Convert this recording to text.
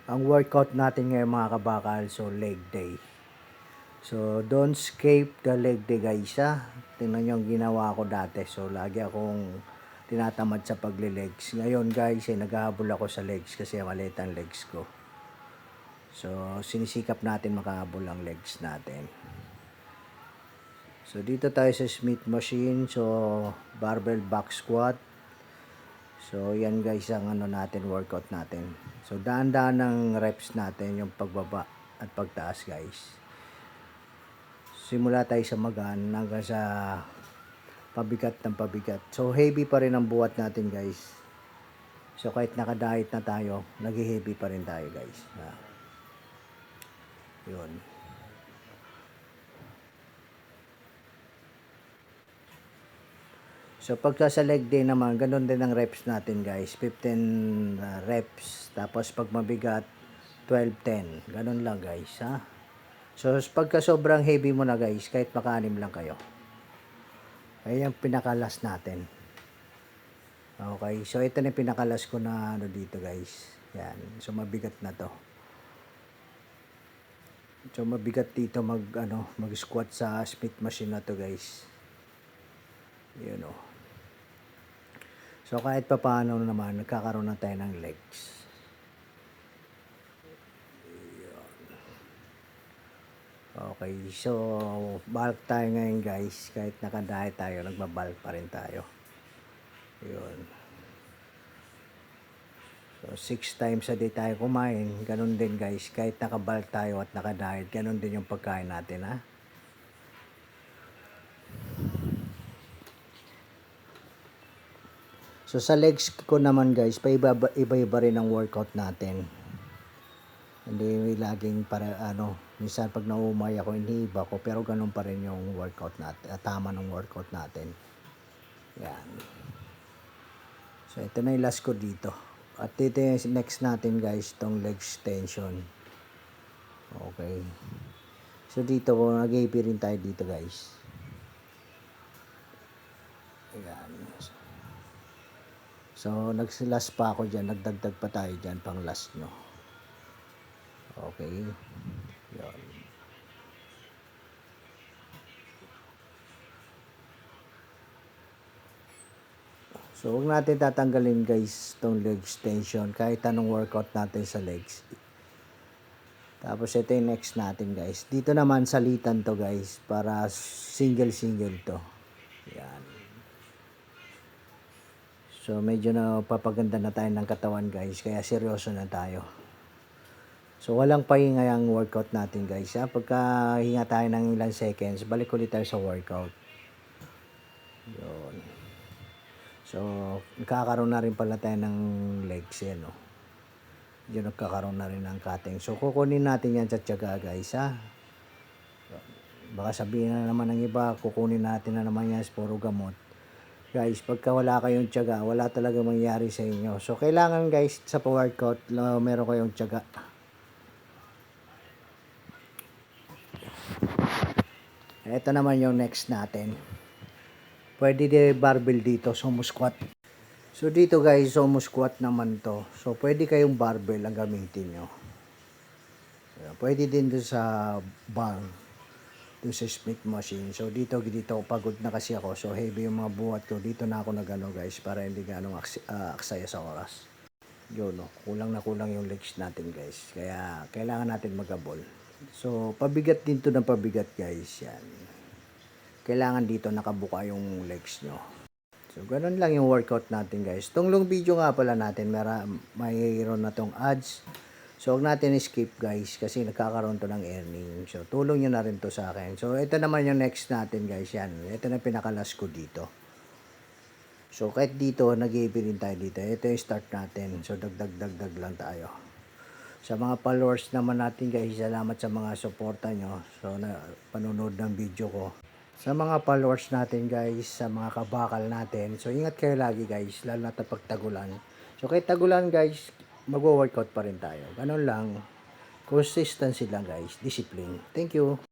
Ang workout natin ngayon mga kabakal, so leg day. So don't skip the leg day guys ha. Tingnan nyo ang ginawa ko dati. So lagi akong tinatamad sa pagle-legs. Ngayon guys, naghahabol ako sa legs kasi maliit ang legs ko. So sinisikap natin makahabol ang legs natin. So dito tayo sa Smith machine. So barbell back squat. So, yan guys ang natin, workout natin. So, daan-daan ng reps natin yung pagbaba at pagtaas guys. Simula tayo sa magaan hanggang sa pabigat ng pabigat. So, heavy pa rin ang buhat natin guys. So, kahit naka-diet na tayo, nag-heavy pa rin tayo guys. Yun. So, pagka sa leg day naman, ganun din ang reps natin guys. 15 reps. Tapos, pag mabigat, 12-10. Ganun lang guys, ha. So, pagka sobrang heavy mo na guys, kahit maka-anim lang kayo. Ayan yung pinakalas natin. Okay. So, ito na yung pinakalas ko na dito guys. Yan. So, mabigat na to. So, mabigat dito mag-squat sa Smith machine na to guys. Yun o. So, kahit pa paano naman, nagkakaroon na tayo ng legs. Okay, so, bulk tayo ngayon guys. Kahit naka-diet tayo, nagbabulk pa rin tayo. Yun. So, 6 times a day tayo kumain. Ganun din guys. Kahit naka-bulk tayo at naka-diet, ganun din yung pagkain natin, ha. So, sa legs ko naman guys, iba-iba rin ang workout natin. Hindi laging minsan pag naumay ako, iniiba ko, pero ganun pa rin yung workout natin, tama ng workout natin. Yan. So, ito na yung last ko dito. At ito yung next natin guys, itong leg extension. Okay. So, dito, nag-AP rin tayo dito guys. Yan. So, nag-last pa ako dyan. Nagdagdag pa tayo dyan pang last nyo. Okay. Yan. So, huwag natin tatanggalin guys itong leg extension. Kahit anong workout natin sa legs. Tapos, ito yung next natin guys. Dito naman, salitan to guys. Para single-single to. Yan. So, medyo napapaganda na tayo ng katawan guys. Kaya seryoso na tayo. So, walang pahinga yung workout natin guys. Ha? Pagka hinga tayo ng ilang seconds, balik ulit tayo sa workout. Yun. So, nagkakaroon na rin pala tayo ng legs no? Yun, nagkakaroon na rin ng cutting. So, kukunin natin yan sa tiyaga guys. Ha? Baka sabihin na naman ng iba, kukunin natin na naman yan, puro gamot. Guys, pagka wala kayong tiyaga, wala talaga mangyari sa inyo. So, kailangan guys, sa workout, meron kayong tiyaga. Ito naman yung next natin. Pwede din barbell dito, sumo squat. So, dito guys, sumo squat naman to. So, pwede kayong barbell ang gamitin nyo. Pwede din doon sa bar. Doon sa Smith machine. So, dito pagod na kasi ako. So, heavy yung mga buhat ko. Dito na ako nagano guys, para hindi ganong aksaya sa oras. Yun, no? Kulang na kulang yung legs natin guys. Kaya, kailangan natin magabol. So, pabigat din to ng pabigat guys. Yan. Kailangan dito nakabuka yung legs nyo. So, ganun lang yung workout natin guys. Itong long video nga pala natin, mayroon na tong ads. So, huwag natin skip guys kasi nagkakaroon to ng earning. So, tulong nyo na rin to sa akin. So, ito naman yung next natin guys. Yan. Ito na pinakalas ko dito. So, kahit dito, nag-iipi rin tayo dito. Ito yung start natin. So, dagdag lang tayo. Sa mga followers naman natin guys, salamat sa mga suporta nyo. So, panunod ng video ko. Sa mga followers natin guys, sa mga kabakal natin. So, ingat kayo lagi guys, lalo na pag tagulan. So, kahit tagulan guys, mag-workout pa rin tayo. Ganun lang. Consistency lang guys. Discipline. Thank you.